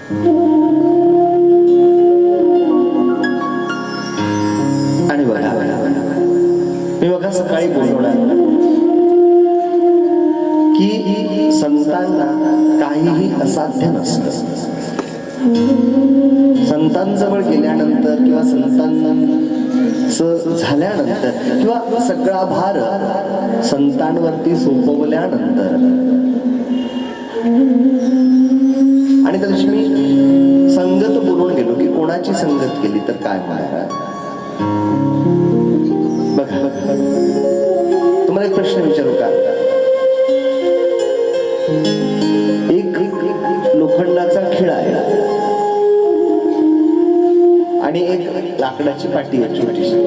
आणि बघा मी बघा सकाळी बोलवणार की संतांना काहीही असाध्य नसतं. संतांजवळ गेल्यानंतर किंवा संतांचं झाल्यानंतर किंवा सगळा भार संतांवरती सोपवल्यानंतर आणि त्या दिवशी मी संगत बोलून गेलो की कोणाची संगत केली तर काय होणार. बघा तुम्हाला एक प्रश्न विचारू का. एक लोखंडाचा खिळा आहे आणि एक लाकडाची पाटी आहे छोटीशी.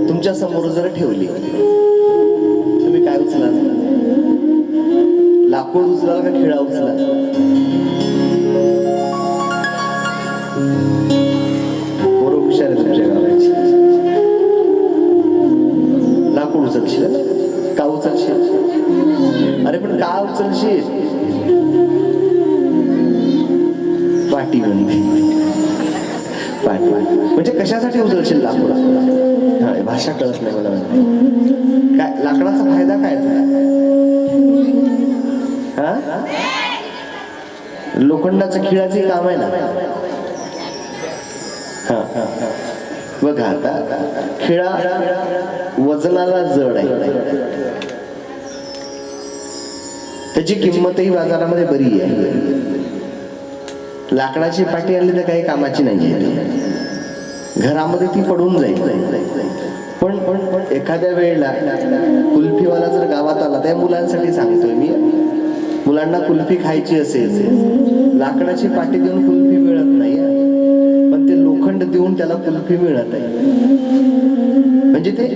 तुमच्या समोर जर ठेवली तुम्ही काय उचलाल? लाकूड उचलाल का खिळा उचलाल? बरोबर हुशार आहे तुमच्या गावाची. लाकूड उचलशील का उचलशील? अरे पण का उचलशील? पाटी म्हणजे कशासाठी उचलशील लाकूड? भाषा कळत नाही मला. काय लाकडाचा फायदा काय? लोखंडाचं खिळाचे काम आहे ना. बघा आता खिळा वजनाला जड आहे, त्याची किंमतही बाजारामध्ये बरी आहे. लाकडाची पाटी आणली तर काही कामाची नाही आहे, घरामध्ये ती पडून जाईल. पण एखाद्या वेळेला कुल्फीवाला जर गावात आला, त्या मुलांसाठी सांगतोय मी, मुलांना कुल्फी खायची असेल, लाकडाची पाटी देऊन कुल्फी मिळत नाही, पण ते लोखंड देऊन त्याला कुल्फी मिळत आहे. म्हणजे ते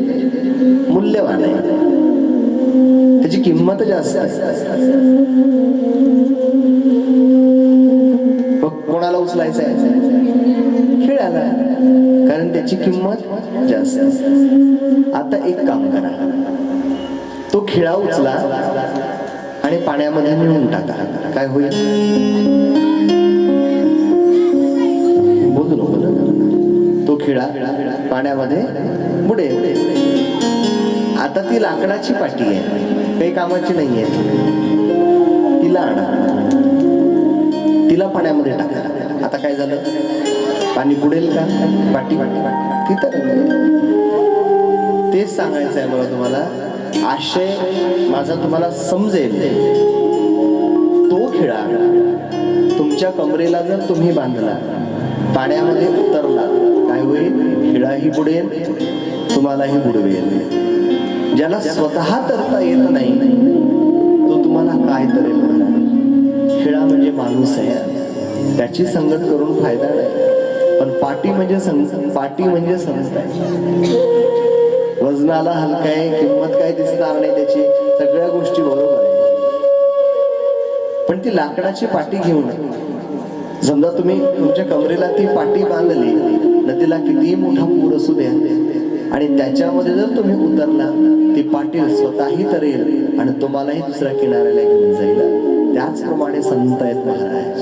मूल्यवान आहे, त्याची किंमत जास्त आहे. कोणाला उचलायचं आहे? खिळ्याला, कारण त्याची किंमत जास्त. आता एक काम करा, तो खिळा उचला आणि पाण्यामध्ये नेऊन टाका. काय होईल? बोलू नको. तो खिळा पाण्यामध्ये बुडेल. आता ती लाकडाची पाटी आहे, काही कामाची नाहीये. तिला आणा, तिला पाण्यामध्ये टाका. आता काय झालं? पाणी बुडेल का? पाटी तिथं. तेच सांगायचं आहे मला तुम्हाला. आशय माझा तुम्हाला समजेल. तो खिळा तुमच्या कमरेला जर तुम्ही बांधला, पाण्यामध्ये उतरला, काय होईल? खिळाही बुडेल, तुम्हालाही बुडवेल. ज्याला स्वतः तरता येत नाही तो तुम्हाला काय तरेल? खिळा म्हणजे माणूस आहे, त्याची संगत करून फायदा नाही. पण पाटी म्हणजे संस्था आहे. वजनाला हलका आहे, किंमत काय दिसणार नाही त्याची, सगळ्या गोष्टी बरोबर आहे. पण ती लाकडाची पाटी घेऊन, समजा तुम्ही तुमच्या कमरेला ती पाटी बांधली, नदीला कितीही मोठा पूर असू द्या, आणि त्याच्यामध्ये जर तुम्ही उतरला, ती पाटी स्वतःही तरेल आणि तुम्हालाही दुसऱ्या किनाऱ्याला घेऊन जाईल. त्याचप्रमाणे संत आहेत महाराज.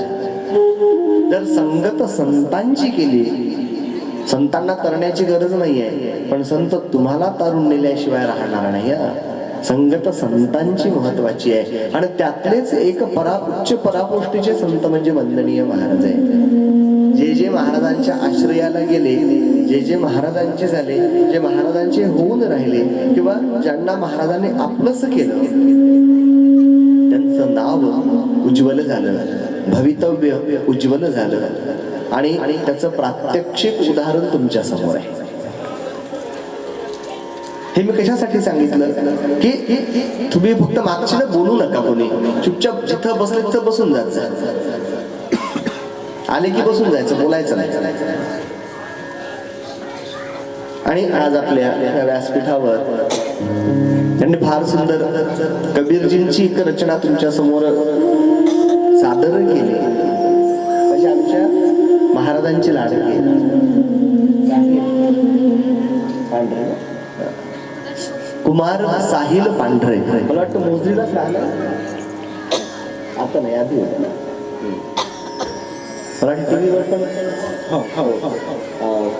जर संगत संतांची केली, संतांना तरण्याची गरज नाहीये, पण संत तुम्हाला तारून नेल्याशिवाय राहणार नाही. संगत संतांची महत्वाची आहे. आणि त्यातलेच एक उच्च पराकोष्टीचे संत म्हणजे वंदनीय महाराज आहे. जे महाराजांच्या आश्रयाला गेले, जे महाराजांचे झाले, जे महाराजांचे होऊन राहिले, किंवा ज्यांना महाराजांनी आपलंस केलं, त्यांचं नाव उज्ज्वल झालं, भवितव्य उज्ज्वल झालं. आणि त्याचं प्रात्यक्षिक उदाहरण तुमच्या समोर आहे. हे मी कशासाठी सांगितलं की तुम्ही फक्त मागच्याला बोलू नका, कोणी चुपचाप जिथं बसले तिथं बसून जायचं, आले की बसून जायचं, बोलायचं नाही. आणि आज आपल्या व्यासपीठावर त्यांनी फार सुंदर कबीरजींची एक रचना तुमच्या समोर सादर केली. म्हणजे आमच्या महाराजांची लाडकी कुमार साहिल पांढरे, मला वाटतं मोजरीलाच राहिलं, आता नाही, आधी मराठी टीव्हीवर पण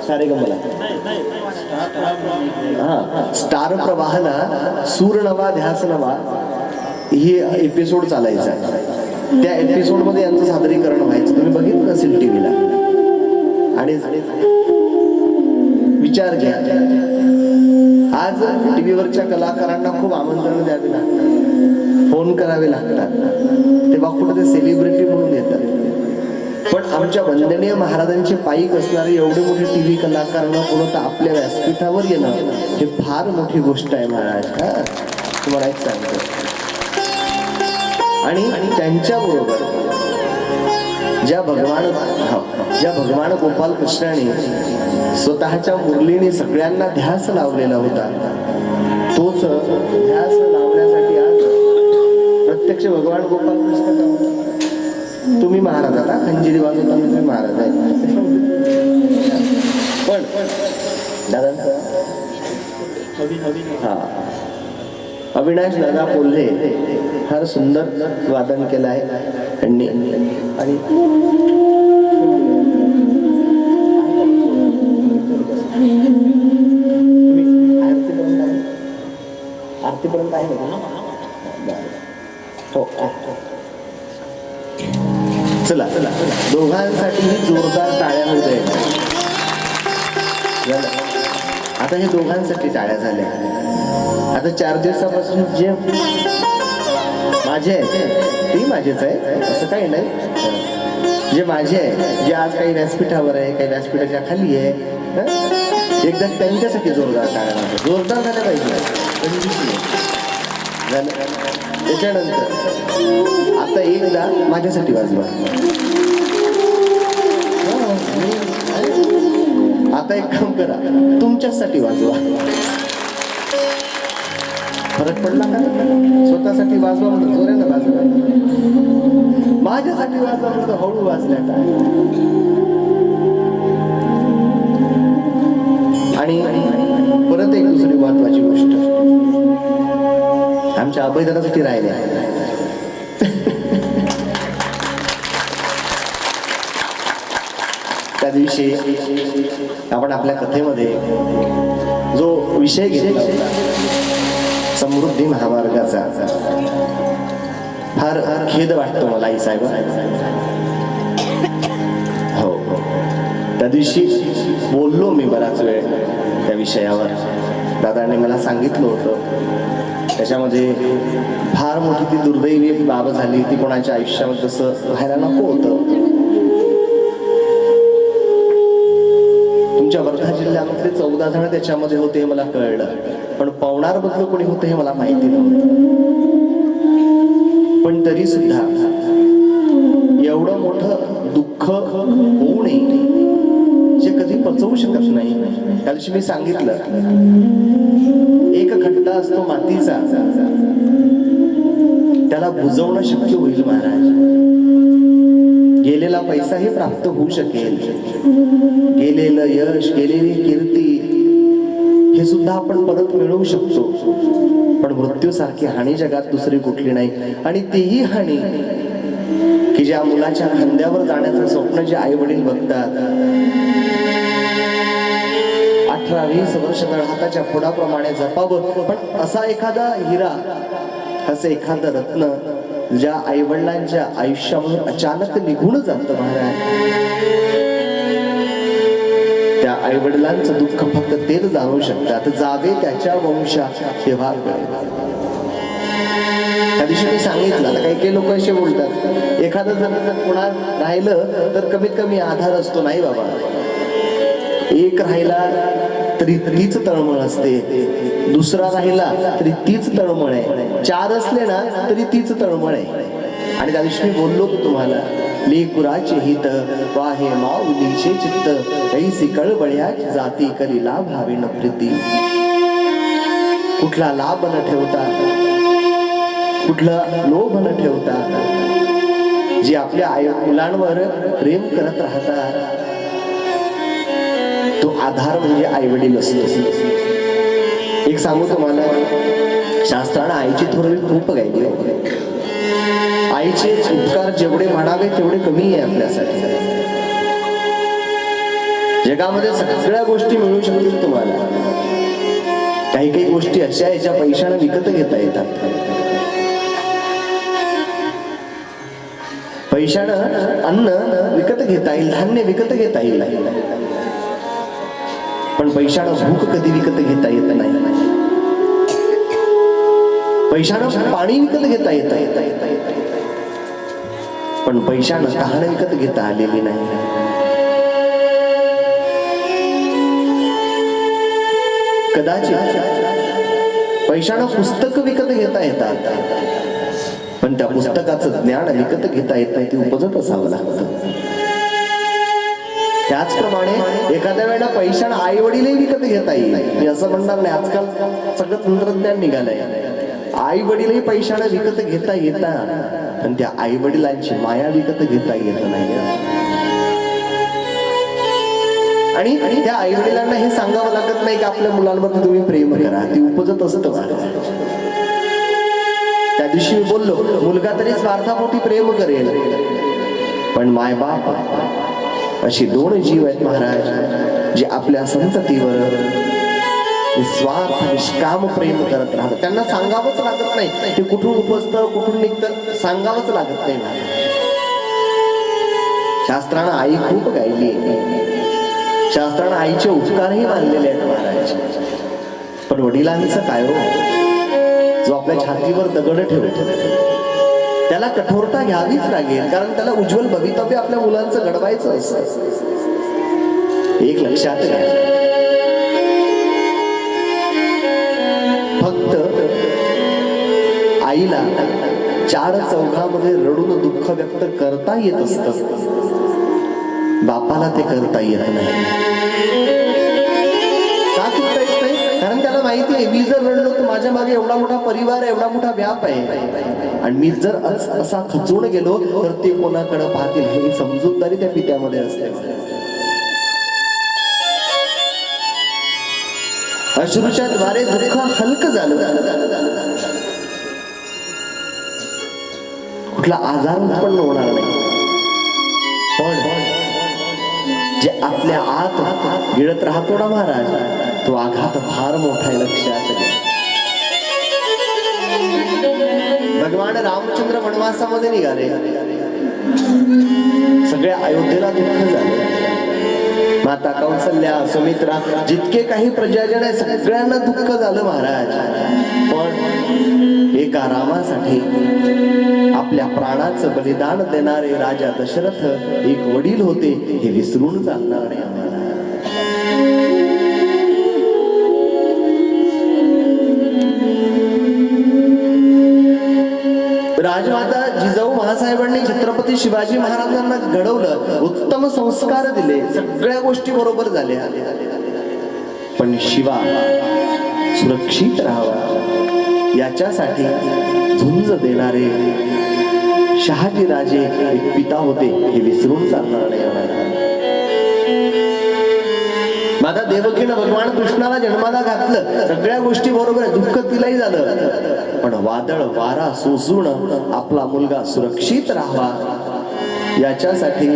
सारेगमला स्टार प्रवाहला सूर नवा ध्यास नवा ही एपिसोड चालायचा. त्या एपिसोड मध्ये यांचं सादरीकरण व्हायचं. तुम्ही बघितलं असेल टीव्हीला. आणि विचार घ्या, आज टीव्हीवरच्या कलाकारांना खूप आमंत्रण द्यावे लागतात, फोन करावे लागतात, तेव्हा कुठे ते सेलिब्रिटी म्हणून येतात. पण आमच्या वंदनीय महाराजांचे पायीक असणारे एवढे मोठे टीव्ही कलाकारांना कोणतं आपल्या व्यासपीठावर येणं हे फार मोठी गोष्ट आहे महाराज. तुम्हाला एक सांगतो. आणि त्यांच्याबरोबर ज्या भगवान गोपाल कृष्णाने स्वतःच्या मुरलीने सगळ्यांना ध्यास लावलेला होता, तोच ध्यास लावण्यासाठी आज प्रत्यक्ष भगवान गोपाल कृष्ण तुम्ही महाराज आता खंजिरी वाजवता, तुम्ही महाराज आहे. पण दादा अविनाश दादा कोल्हे फार सुंदर वादन केलं आहे त्यांनी. आणि आरतीपर्यंत आहे ना? हो. चला दोघांसाठी जोरदार टाळ्या होत आहेत. आता हे दोघांसाठी टाळ्या झाल्या. आता 4 दिवसापासून जे माझे आहे ते माझेच आहे असं काही नाही. जे माझे आहे, जे आज काही व्यासपीठावर आहे, काही व्यासपीठाच्या खाली आहे, एकदा त्यांच्यासाठी जोरदार टाळ्या होत्या. जोरदार झाल्या पाहिजे. त्याच्यानंतर आता एकदा माझ्यासाठी वाजवा. आता एक काम करा, तुमच्यासाठी वाजवा. फरक पडला का? स्वतःसाठी वाजवा म्हणून जोरानं वाजवा, माझ्यासाठी वाजवा म्हणून हळू वाजल्या का? आणि परत एक दुसरी महत्वाची गोष्ट आमच्या अभयदानासाठी राहिले. त्या दिवशी आपण आपल्या कथेमध्ये जो विषय घेतला होता समृद्धी महामार्गाचा, फार खेद वाटतो मला आई साहेब. हो, त्या दिवशी बोललो मी बराच वेळ त्या विषयावर. दादाने मला सांगितलं होतं त्याच्यामध्ये फार मोठी ती दुर्दैवी बाब झाली, ती कोणाच्या आयुष्यामध्ये तसं व्हायला नको होतं. तुमच्या वर्धा जिल्ह्यामध्ये 14 जण त्याच्यामध्ये होते हे मला कळलं, पण पवनार बद्दल कोणी होतं हे मला माहिती नव्हतं. पण तरी सुद्धा एवढं मोठं दुःख होऊ नये जे कधी पचवू शकत नाही. त्या दिवशी मी सांगितलं, एक खड्डा असतो मातीचा, त्याला बुजवणं शक्य होईल महाराज. गेलेला पैसाही प्राप्त होऊ शकेल, गेलेलं यश, गेलेली कीर्ती हे सुद्धा आपण परत मिळवू शकतो. पण मृत्यूसारखी हानी जगात दुसरी कुठली नाही. आणि तीही हानी की ज्या मुलाच्या खांद्यावर जाण्याचं स्वप्न जे आई वडील बघतात, 18-20 वर्ष हाताच्या फोडाप्रमाणे जपावं, पण असा एखादा हिरा, असं एखादं रत्न ज्या आई वडिलांच्या आयुष्यामधून अचानक निघून जातं महाराज, त्या आई वडिलांचं दुःख फक्त तेच जाणू शकतात. जावे त्याच्या वंशा तेव्हा त्या दिवशी मी सांगितलं. काही लोक असे बोलतात, एखादं जर कोणा राहिलं तर कमीत कमी आधार असतो. नाही बाबा, एक राहिला तरी तीच तळमळ असते, दुसरा राहिला तरी तीच तळमळ आहे, 4 असले ना तरी तीच तळमळ आहे. आणि त्या दिवशी मी बोललो की तुम्हाला, लेकुराचे हित वाहे माऊलीचे चित्त, कैसी कळबळ्याची जाती करी लाभ भावे न प्रीती. कुठला लाभ न ठेवता, कुठला लोभ न ठेवता, जे आपल्या आई मुलांवर प्रेम करत राहतात, तो आधार म्हणजे आई वडील असतो. एक सांगू तुम्हाला, शास्त्रानं आईची थोरवी खूप गायली. आई आईचे उपकार जेवढे म्हणावे तेवढे कमी आहे आपल्यासाठी. जगामध्ये सगळ्या गोष्टी मिळू शकतील तुम्हाला. काही काही गोष्टी अशा आहे ज्या पैशाने विकत घेता येतात. पैशानं अन्न विकत घेता येईल, धान्य विकत घेता येईल, पण पैशानं भूक कधी विकत घेता येत नाही. पैशानं पाणी विकत घेता येत, पण पैशानं तहान विकत घेता आलेली नाही. कदाचित पैशानं पुस्तक विकत घेता येतात, पण त्या पुस्तकाचं ज्ञान विकत घेता येत नाही, ते उपजत असावं लागतं. त्याचप्रमाणे एखाद्या वेळेला पैशानं आई वडीलही विकत घेता येईल. मी असं म्हणणार नाही, आजकाल सगळं तंत्रज्ञान निघालंय. आई वडीलही पैशानं विकत घेता येतात, पण त्या आई वडिलांची माया विकत घेता येत नाही. आणि त्या आई वडिलांना हे सांगावं लागत नाही की आपल्या मुलांवर तुम्ही प्रेम करा, ती उपजत असतं. त्या दिवशी मी बोललो, मुलगा तरी स्वार्थापोटी प्रेम करेल, पण मायबाप अशी दोन जीव आहेत महाराज, जे आपल्या संततीवर निस्वार्थ निष्काम प्रेम करत राहतात. त्यांना सांगावंच लागत नाही ते कुठून उपजतं कुठून निघतं, सांगावंच लागत नाही. शास्त्रानं आई खूप गायली, शास्त्रानं आईचे उपकारही मानलेले आहेत महाराज. पण वडिलांचं काय हो, जो आपल्या छातीवर दगड ठेवतो त्याला कठोरता घ्यावीच लागेल, कारण त्याला उज्ज्वल भवितव्य आपल्या मुलांचं घडवायचं असतं. एक लक्षात घ्या, फक्त आईला चार चौघामध्ये रडून दुःख व्यक्त करता येत असतं, बापाला ते करता येत नाही. का करता येत नाही? कारण त्याला माहिती आहे, मी जर रडलो तर माझ्या मागे एवढा मोठा परिवार आहे, एवढा मोठा व्याप आहे, आणि मी जर असा खचून गेलो तर ते कोणाकडे पाहतील ही समजूतदारी त्या पित्यामध्ये असते. अश्रूच्या द्वारे दुःख हलक झालं, कुठला आजार उत्पन्न होणार नाही. पण जे आपल्या आत गिळत राहतो ना महाराज, तो आघात फार मोठा आहे, लक्षात घ्या. भगवान रामचंद्र वनवासामध्ये निघाले, सगळ्या अयोध्येला दुःख झाले. माता कौसल्या, सुमित्रा, जितके काही प्रजाजन आहे सगळ्यांना दुःख झालं महाराज. पण एका रामासाठी आपल्या प्राणाचं बलिदान देणारे राजा दशरथ एक वडील होते, हे विसरून चालणार नाही आम्हाला. राजमाता जिजाऊ महासाहेबांनी छत्रपती शिवाजी महाराजांना घडवलं, उत्तम संस्कार दिले, सगळ्या गोष्टी बरोबर झाल्या, पण शिवा सुरक्षित राहावा याच्यासाठी झुंज देणारे शहाजी राजे एक पिता होते, हे विसरून चालणार नाही. माता देवकीनं भगवान कृष्णाला जन्माला घातलं, सगळ्या गोष्टी बरोबर आहे, दुःख तिलाही झालं, पण वादळ वारा सोसून आपला मुलगा सुरक्षित राहावा याच्यासाठी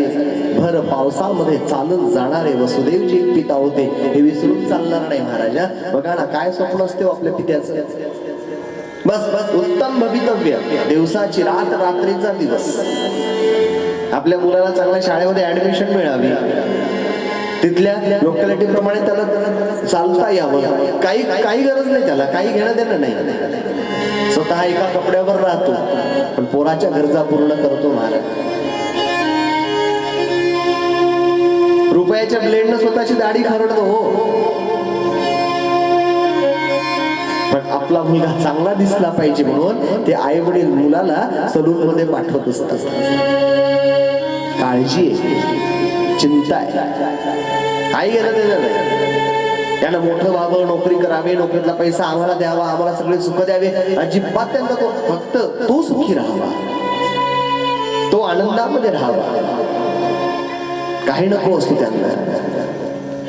भर पावसामध्ये चालत जाणारे वसुदेवजी एक पिता होते, हे विसरून चालणार नाही महाराजा. बघा ना काय स्वप्न असते आपल्या पित्याचं. बस बस उत्तम भवितव्य, दिवसाची रात रात्रीचा दिवस. आपल्या मुलाला चांगल्या शाळेमध्ये ऍडमिशन मिळावी, तिथल्या लोकॅलिटी प्रमाणे त्याला चालता यावं, काही गरज नाही, त्याला काही घेणं देणं नाही. स्वतः एका कपड्यावर राहतो, पण पोराच्या गरजा पूर्ण करतो महाराज. रुपयाच्या ब्लेडनं स्वतःची दाढी खरडतो हो, पण आपला मुलगा चांगला दिसला पाहिजे म्हणून ते आई वडील मुलाला सलून मध्ये पाठवत असतात. काळजी आहे, चिंता आहे, आई गेलं ते झालं. त्यानं मोठं व्हावं, नोकरी करावी, नोकरीतला पैसा आम्हाला द्यावा, आम्हाला सगळे सुख द्यावे, अजिबात त्यांना तो फक्त तो सुखी राहावा, तो आनंदामध्ये राहावा, काही नको असतो त्यांना.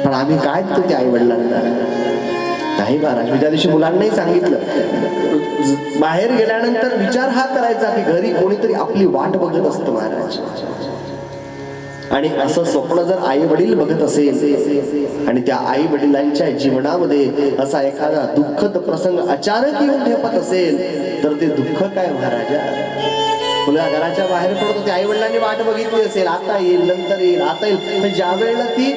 पण आम्ही काय देतो त्या आई वडिलांना? नाही महाराज, मी त्या दिवशी मुलांनाही सांगितलं, बाहेर गेल्यानंतर विचार हा करायचा की घरी कोणीतरी आपली वाट बघत असतं महाराज. आणि असं स्वप्न जर आई वडील बघत असेल आणि त्या आई वडिलांच्या जीवनामध्ये असा एखादा दुःखद प्रसंग अचानक येऊन ठेपत असेल तर ते दुःख काय महाराजा. मुलगा घराच्या बाहेर पडतो, ते आई वडिलांनी वाट बघितली असेल, आता येईल नंतर येईल आता येईल, पण ज्या वेळेला ती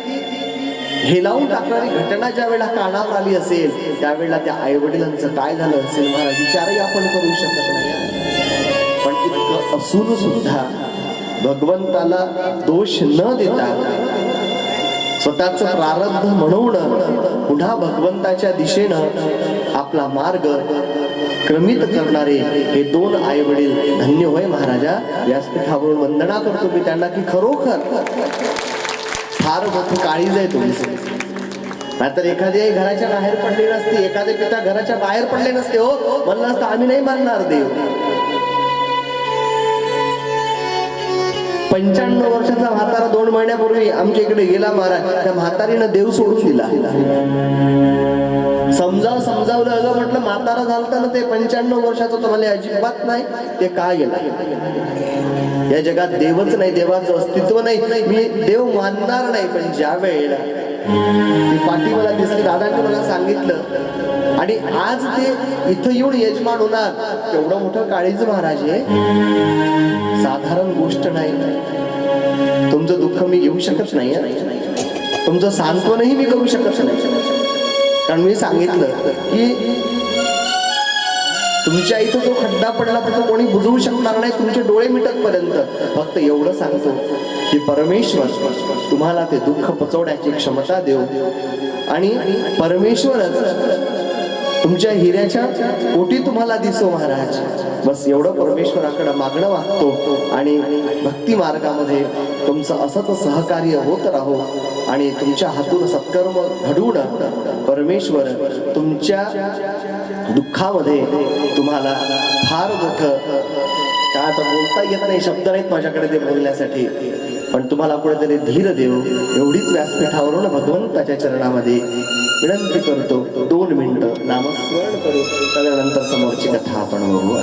हेलावून टाकणारी घटना ज्या वेळेला कानावर आली असेल त्यावेळेला त्या आई वडिलांचं काय झालं असेल महाराज, विचारही आपण करू शकत नाही. पण इतकं असून सुद्धा भगवंताला दोष न देता स्वतःच प्रारब्ध म्हणून पुन्हा भगवंताच्या दिशेनं आपला मार्ग क्रमित करणारे हे दोन आई वडील धन्य होय महाराजा. व्यासपीठावरून वंदना करतो मी त्यांना की खरोखर फार मोठी काळीज आहे तुमची. नाहीतर एखादी आई घराच्या बाहेर पडली नसती, एखादे पिता घराच्या बाहेर पडले नसते, हो म्हणलं असतं आम्ही नाही मानणार देव. 95 वर्षाचा म्हातारा 2 महिन्यापूर्वी आमच्या इकडे गेला महाराज. त्या म्हातारीनं देव सोडून दिला. समजावलं अगं म्हटलं म्हातारा झालता ना ते 95 वर्षाचं, तुम्हाला अजिबात नाही ते का गेला. या जगात देवच नाही, देवाचं अस्तित्व नाही, मी देव मानणार नाही. पण ज्या वेळेला ती पाठी मला दिसली, दादांनी मला सांगितलं आणि आज ते इथं येऊन यजमान होणार, तेवढं मोठं काळीज महाराज आहे, साधारण गोष्ट नाही. तुमचं दुःख मी घेऊ शकत नाही, तुमचं सांत्वनही मी करू शकत नाही. कारण मी सांगितलं की तुमच्या इथं जो खड्डा पडला तर तो कोणी बुजवू शकणार नाही, तुमचे डोळे मिटत पर्यंत. फक्त एवढं सांगतो की परमेश्वर तुम्हाला ते दुःख पचवण्याची क्षमता देऊ आणि परमेश्वरच तुमच्या हिऱ्याच्या पोटी तुम्हाला दिसो महाराज. बस एवढं परमेश्वराकडे मागणं मागतो आणि भक्ती मार्गामध्ये तुमचं असंच सहकार्य होत राहो आणि तुमच्या हातून सत्कर्म घडवून परमेश्वर तुमच्या दुःखामध्ये तुम्हाला फार मोठं, काय आता बोलता येत नाही, शब्द नाहीत माझ्याकडे ते बोलण्यासाठी, पण तुम्हाला कुठेतरी धीर देऊ एवढीच व्यासपीठावरून भगवंताच्या चरणामध्ये विनंती करतो. 2 मिनिटं नामस्मरण करू, त्यानंतर समोरची कथा आपण बघू.